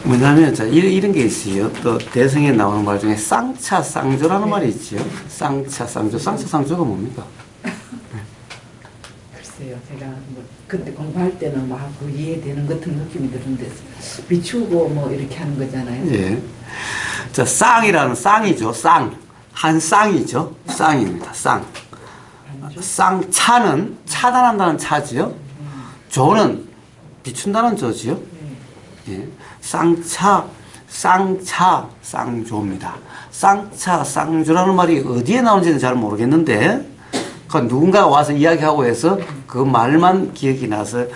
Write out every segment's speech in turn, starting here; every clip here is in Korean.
뭐냐면, 자, 이런 게 있어요. 또, 대성에 나오는 말 중에 쌍차, 쌍조라는 말이 있죠. 쌍차, 쌍조. 쌍차, 쌍조가 뭡니까? 글쎄요, 제가 뭐, 그때 공부할 때는 막 이해되는 같은 느낌이 드는데, 비추고 뭐 이렇게 하는 거잖아요. 예. 자, 쌍이라는 쌍이죠. 쌍. 한 쌍이죠. 쌍입니다. 쌍. 쌍차는 차단한다는 차지요. 조는 비춘다는 조지요. 예. 쌍차, 쌍차, 쌍조입니다. 쌍차, 쌍조라는 말이 어디에 나오는지는 잘 모르겠는데, 그 누군가 와서 이야기하고 해서 그 말만 기억이 나서,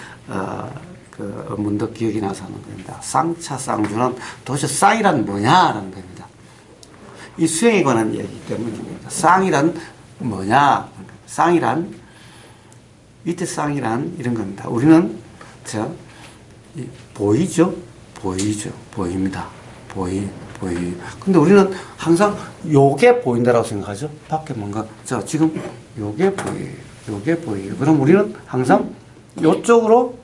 문득 기억이 나서 하는 겁니다. 쌍차, 쌍조는 도대체 쌍이란 뭐냐라는 겁니다. 이 수행에 관한 이야기이기 때문입니다. 쌍이란 뭐냐? 쌍이란, 밑에 쌍이란 이런 겁니다. 우리는, 보이죠? 보입니다. 보이. 근데 우리는 항상 요게 보인다라고 생각하죠? 밖에 뭔가, 자, 지금 요게 보여요. 그럼 우리는 항상 요쪽으로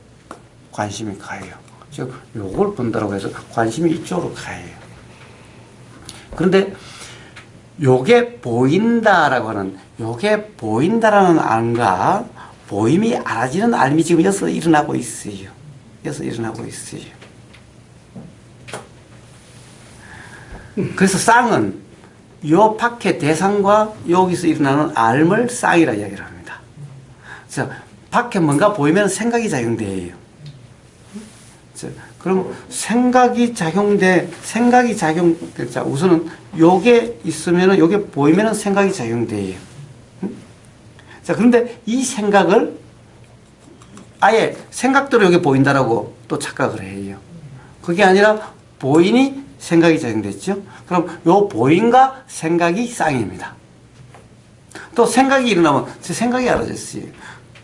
관심이 가요. 즉, 요걸 본다라고 해서 관심이 이쪽으로 가요. 그런데 요게 보인다라는 안과 보임이 알아지는 알미 지금 여기서 일어나고 있어요. 그래서 쌍은 요 밖의 대상과 여기서 일어나는 알을 쌍이라 이야기를 합니다. 자, 밖에 뭔가 보이면 생각이 작용돼요. 자, 그럼 생각이 작용될 자, 우선은 요게 있으면은, 요게 보이면은 생각이 작용돼요. 자, 그런데 이 생각을 아예 생각대로 여기 보인다라고 또 착각을 해요. 그게 아니라 보이니 생각이 작용됐죠. 그럼 요 보인과 생각이 쌍입니다. 또 생각이 일어나면 제 생각이 알아졌어요.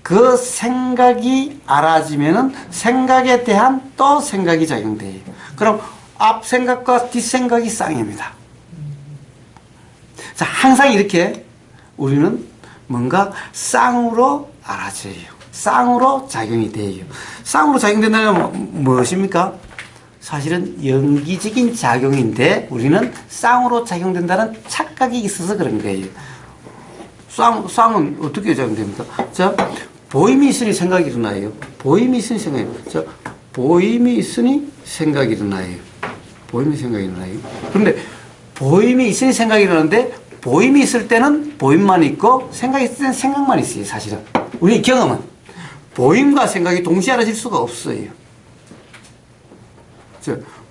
그 생각이 알아지면은 생각에 대한 또 생각이 작용돼요. 그럼 앞 생각과 뒷 생각이 쌍입니다. 자, 항상 이렇게 우리는 뭔가 쌍으로 알아져요. 쌍으로 작용이 돼요. 쌍으로 작용된다면 무엇입니까? 사실은 연기적인 작용인데 우리는 쌍으로 작용된다는 착각이 있어서 그런 거예요. 쌍은 어떻게 작용됩니까? 자, 보임이 있으니 생각이 일어나요. 보임이 있으니 생각이 일어나요. 그런데 보임이 있으니 생각이 일어나는데 보임이 있을 때는 보임만 있고 생각이 있을 때는 생각만 있어요. 사실은 우리 경험은 보임과 생각이 동시에 알아질 수가 없어요.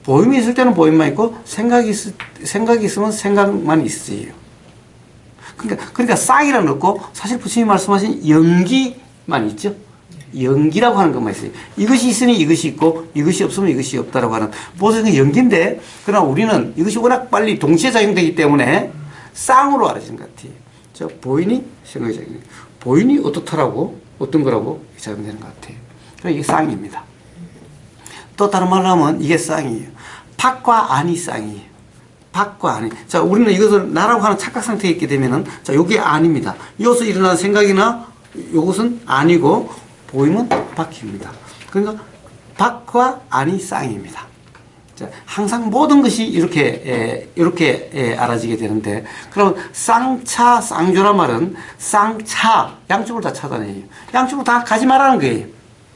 보임이 있을 때는 보임만 있고 생각이 있으면 생각만 있어요. 그러니까 쌍이라는 없고 사실 부처님이 말씀하신 연기만 있죠. 연기라고 하는 것만 있어요. 이것이 있으니 이것이 있고 이것이 없으면 이것이 없다라고 하는 모든 연기인데, 그러나 우리는 이것이 워낙 빨리 동시에 작용되기 때문에 쌍으로 알아지는 것 같아요. 저 보이니 생각이 작용돼요. 보이니 어떻더라고 어떤 거라고 작용되는 것 같아요. 그러니까 이게 쌍입니다. 또 다른 말로 하면 이게 쌍이에요. 밖과 안이 쌍이에요. 밖과 안이. 자, 우리는 이것을 나라고 하는 착각 상태에 있게 되면은, 자, 요게 안입니다. 이것을 일어나는 생각이나 요것은 아니고, 보이면 밖입니다. 그러니까, 밖과 안이 쌍입니다. 자, 항상 모든 것이 이렇게 알아지게 되는데, 그럼 쌍차, 쌍조란 말은 쌍차, 양쪽을 다 차단해요. 양쪽으로 다 가지 말라는 거예요.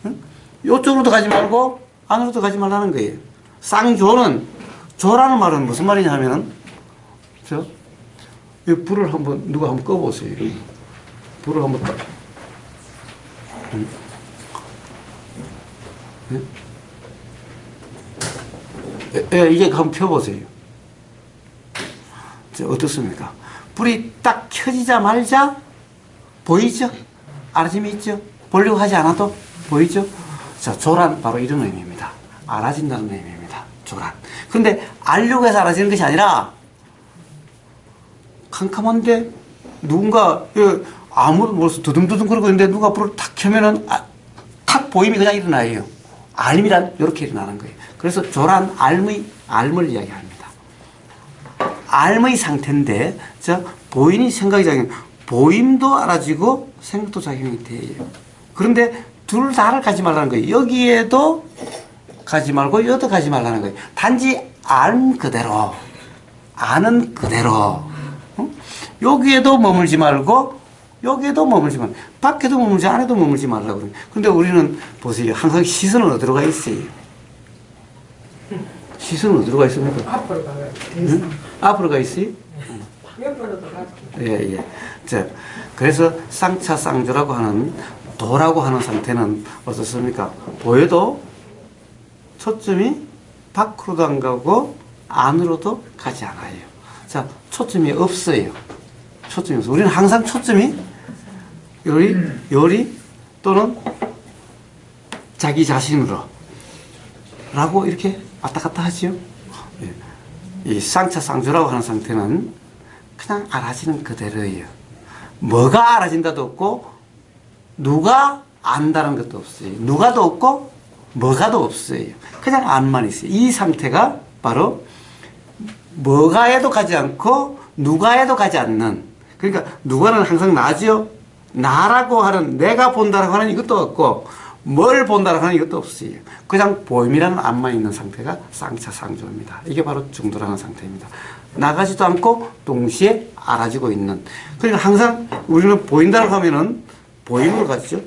응? 요쪽으로도 가지 말고, 안으로도 가지 말라는 거예요. 쌍조는, 조라는 말은 무슨 말이냐 하면은, 이 불을 누가 한번 꺼보세요. 불을 한번 꺼. 이게 한번 펴보세요. 어떻습니까? 불이 딱 켜지자마자 보이죠? 알아짐이 있죠? 보려고 하지 않아도 보이죠? 자, 조란 바로 이런 의미입니다. 알아진다는 의미입니다. 조란. 그런데 알려고 해서 알아지는 것이 아니라 캄캄한데 누군가 벌써 두둥두둥 거리고 있는데 누가 불을 탁 켜면은 탁 보임이 그냥 일어나요. 알미란 이렇게 일어나는 거예요. 그래서 조란 알을 이야기합니다. 알의 상태인데, 보임이 생각이 작용, 보임도 알아지고 생각도 작용이 돼요. 그런데 둘 다를 가지 말라는 거예요. 여기에도 가지 말고 여기도 가지 말라는 거예요. 단지 알 그대로, 아는 그대로. 여기에도 머물지 말고 여기에도 머물지 말고 밖에도 머물지 안에도 머물지 말라고 그래요. 근데 우리는 보세요. 항상 시선은 어디로 가 있어요? 시선은 어디로 가 있습니까? 앞으로 가요. 응? 앞으로 가 있어요? 옆으로도 가죠. 예, 예. 자, 그래서 쌍차쌍조라고 하는 도라고 하는 상태는 어떻습니까? 보여도 초점이 밖으로도 안 가고 안으로도 가지 않아요. 자, 초점이 없어요. 초점이 없어요. 우리는 항상 초점이 요리 또는 자기 자신으로 라고 이렇게 왔다 갔다 하지요. 예. 이 쌍차쌍조라고 하는 상태는 그냥 알아지는 그대로예요. 뭐가 알아진다도 없고 누가 안다는 것도 없어요. 누가도 없고 뭐가도 없어요. 그냥 안만 있어요. 이 상태가 바로 뭐가에도 가지 않고 누가에도 가지 않는, 그러니까 누가는 항상 나죠. 나라고 하는, 내가 본다라고 하는 이것도 없고 뭘 본다라고 하는 이것도 없어요. 그냥 보임이라는 안만 있는 상태가 쌍차쌍조입니다. 이게 바로 중도라는 상태입니다. 나가지도 않고 동시에 알아지고 있는. 그러니까 항상 우리는 보인다고 하면은 보임으로 가죠.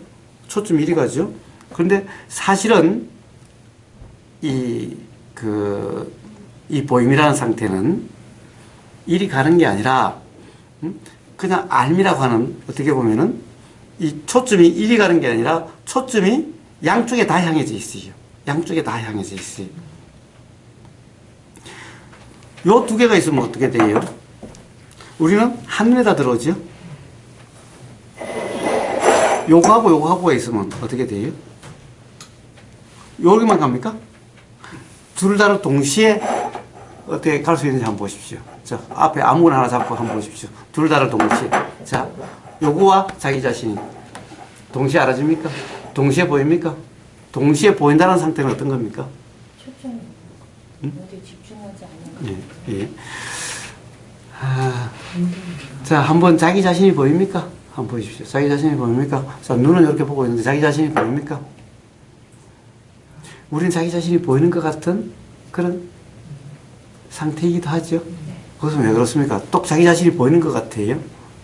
초점 이리 가죠. 그런데 사실은 이 보임이라는 상태는 이리 가는 게 아니라 그냥 알미라고 하는, 어떻게 보면은 이 초점이 이리 가는 게 아니라 초점이 양쪽에 다 향해져 있어요. 양쪽에 다 향해져 있어요. 요 두 개가 있으면 어떻게 돼요? 우리는 한눈에다 들어오죠? 요거하고 요거하고가 있으면 어떻게 돼요? 여기만 갑니까? 둘 다를 동시에 어떻게 갈 수 있는지 한번 보십시오. 자, 앞에 아무거나 하나 잡고 한번 보십시오. 둘 다를 동시에. 자, 요거와 자기 자신이 동시에 알아집니까? 동시에 보입니까? 동시에 보인다는 상태는 어떤 겁니까? 초점이 어디 집중하지 않는 거. 예, 예. 자, 한번 자기 자신이 보입니까? 한번 보십시오. 자기 자신이 보입니까? 자, 눈은 이렇게 보고 있는데 자기 자신이 보입니까? 우리는 자기 자신이 보이는 것 같은 그런 상태이기도 하죠. 그것은 왜 그렇습니까? 또 자기 자신이 보이는 것 같아요.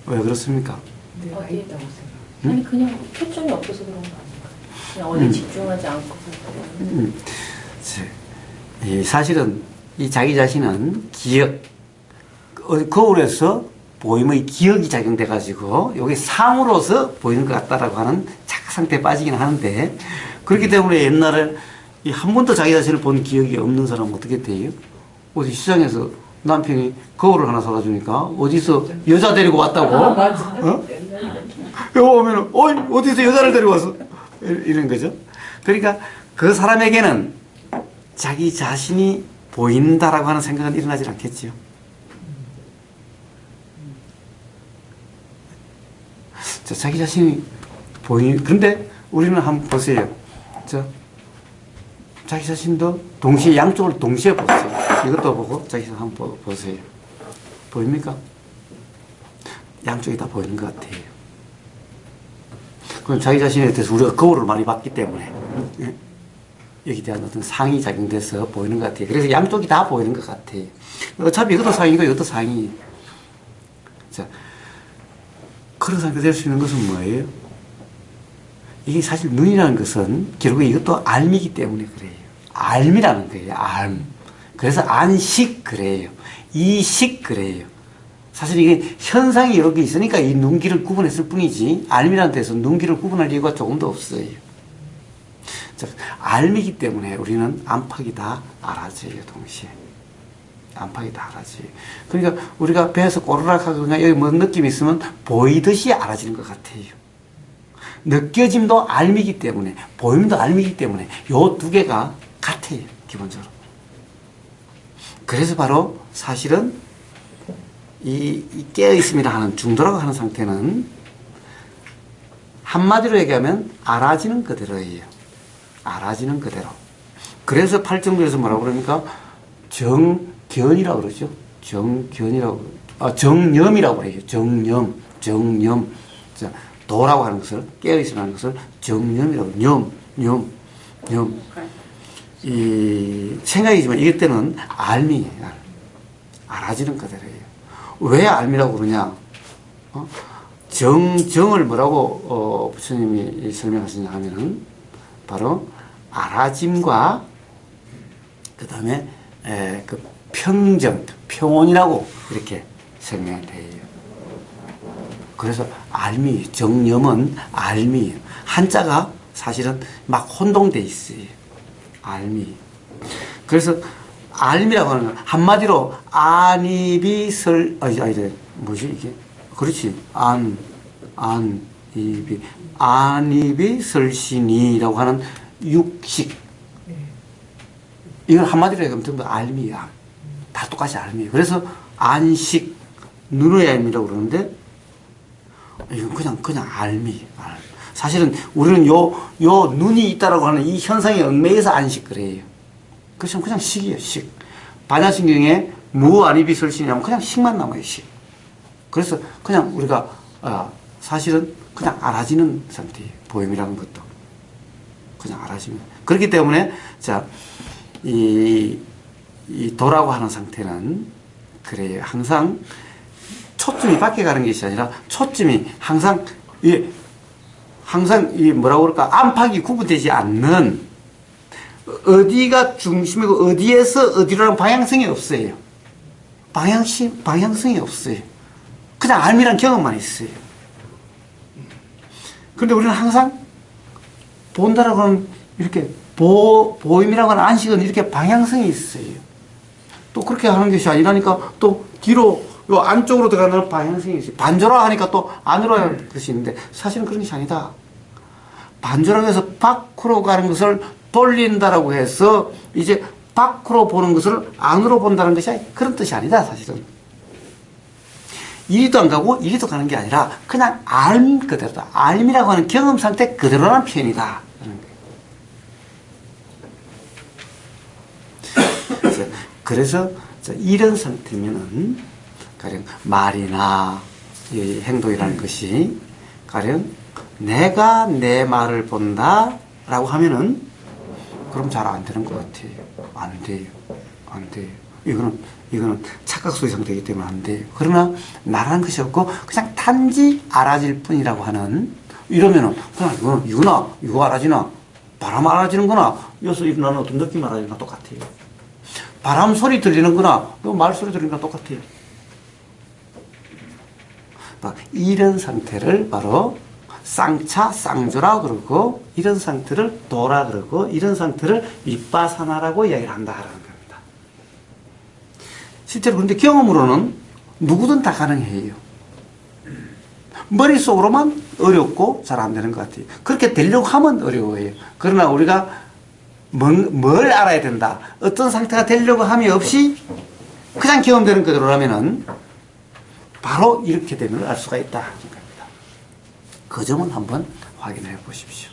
왜 그렇습니까? 내가 어디에 있다고 생각. 아니 그냥 초점이 없어서 그런 거 아닌가? 그냥 어디 집중하지 않고 이 사실은 이 자기 자신은 기억, 거울에서 보임의 기억이 작용돼 가지고 여기 상으로서 보이는 것 같다라고 하는 착각 상태에 빠지긴 하는데, 그렇기 때문에 옛날에 한 번도 자기 자신을 본 기억이 없는 사람은 어떻게 돼요? 어디 시장에서 남편이 거울을 하나 사다 주니까 어디서 여자 데리고 왔다고? 맞아. 어? 여기 오면은 어디서 여자를 데리고 왔어? 이런 거죠. 그러니까 그 사람에게는 자기 자신이 보인다라고 하는 생각은 일어나지 않겠지요. 자, 자기 자신이 그런데 우리는 한번 보세요. 자기 자신도 동시에, 양쪽을 동시에 보세요. 이것도 보고 자기 자신 한번 보세요. 보입니까? 양쪽이 다 보이는 것 같아요. 그럼 자기 자신에 대해서 우리가 거울을 많이 봤기 때문에, 예? 여기에 대한 어떤 상이 작용돼서 보이는 것 같아요. 그래서 양쪽이 다 보이는 것 같아요. 어차피 이것도 상이고 이것도 상이. 자, 그런 상태가 될 수 있는 것은 뭐예요? 이게 사실 눈이라는 것은 결국 이것도 알미기 때문에 그래요. 알미라는 거예요. 알. 그래서 안식 그래요. 이식 그래요. 사실 이게 현상이 여러 개 있으니까 이 눈길을 구분했을 뿐이지, 알미라는 데서 눈길을 구분할 이유가 조금도 없어요. 자, 알미기 때문에 우리는 안팎이 다 알아져요. 동시에. 안팎이 다 알아져요. 그러니까 우리가 배에서 꼬르륵 하거나 여기 뭐 느낌이 있으면 보이듯이 알아지는 것 같아요. 느껴짐도 알미기 때문에, 보임도 알미기 때문에 요 두 개가 같아요. 기본적으로. 그래서 바로 사실은 이 깨어있음이라 하는 중도라고 하는 상태는 한마디로 얘기하면 알아지는 그대로예요. 알아지는 그대로. 그래서 팔정도에서 뭐라고 그러니까 정견이라고 그러죠. 정견이라고, 정념이라고 그래요. 정념. 자, 도라고 하는 것을, 깨어있음이라는 것을 정념이라고, 념. 이 생각이지만 이럴 때는 알미예요. 알아지는 그대로예요. 왜 알미라고 그러냐? 정을 뭐라고 부처님이 설명하시냐 하면은 바로 알아짐과 그 다음에 그 평온이라고 이렇게 설명이 돼요. 그래서 알미, 정념은 알미. 한자가 사실은 막 혼동돼 있어요. 알미. 그래서 알미라고 하는 건 한마디로 뭐지 이게? 그렇지. 안입이 설신이라고 하는 육식. 이건 한마디로 얘기하면 전부 알미야. 다 똑같이 알미예요. 그래서 안식, 눈의 알미라고 그러는데 이건 그냥 알미. 사실은 우리는 요 눈이 있다라고 하는 이 현상에 얽매여서 안식 그래요. 그래서 그냥 식이에요, 식. 반야신경에 무안입이 설신이라면 그냥 식만 남아요, 식. 그래서 그냥 우리가 사실은 그냥 알아지는 상태예요. 보임이라는 것도 그냥 알아지는. 그렇기 때문에 자, 이 도라고 하는 상태는 그래요. 항상 초점이 밖에 가는 것이 아니라 초점이 항상 이 뭐라고 그럴까 안팎이 구분되지 않는 어디가 중심이고 어디에서 어디로는 방향성이 없어요. 방향성이 없어요. 그냥 알미란 경험만 있어요. 그런데 우리는 항상 본다라고 하는 이렇게 보임이라고 하는 안식은 이렇게 방향성이 있어요. 또 그렇게 하는 것이 아니라니까 또 뒤로 요 안쪽으로 들어가는 방향성이 있어요. 반조라 하니까 또 안으로 하는 것이 있는데 사실은 그런 것이 아니다. 반조라고 해서 밖으로 가는 것을 돌린다라고 해서 이제 밖으로 보는 것을 안으로 본다는 것이 그런 뜻이 아니다, 사실은. 이리도 안 가고 이리도 가는 게 아니라 그냥 알 그대로다. 알미라고 하는 경험 상태 그대로라는 표현이다. 그래서 이런 상태면은 가령 말이나 이 행동이라는 것이 가령 내가 내 말을 본다라고 하면은 그럼 잘 안 되는 것 같아요. 안 돼요. 이거는 착각소의 상태이기 때문에 안 돼요. 그러나 나라는 것이 없고 그냥 단지 알아질 뿐이라고 하는 이러면은 그냥 이거 알아지나 바람 알아지는 거나 여기서 일어나는 어떤 느낌 알아지는 거나 똑같아요. 바람 소리 들리는 거나 말소리 들리는 거나 똑같아요. 이런 상태를 바로 쌍차, 쌍조라 그러고 이런 상태를 도라 그러고 이런 상태를 윗바사나라고 이야기를 한다라는 겁니다. 실제로 그런데 경험으로는 누구든 다 가능해요. 머릿속으로만 어렵고 잘 안 되는 것 같아요. 그렇게 되려고 하면 어려워요. 그러나 우리가 뭘 알아야 된다. 어떤 상태가 되려고 함이 없이 그냥 경험되는 그대로라면은 바로 이렇게 되면 알 수가 있다. 그 점은 한번 확인해 보십시오.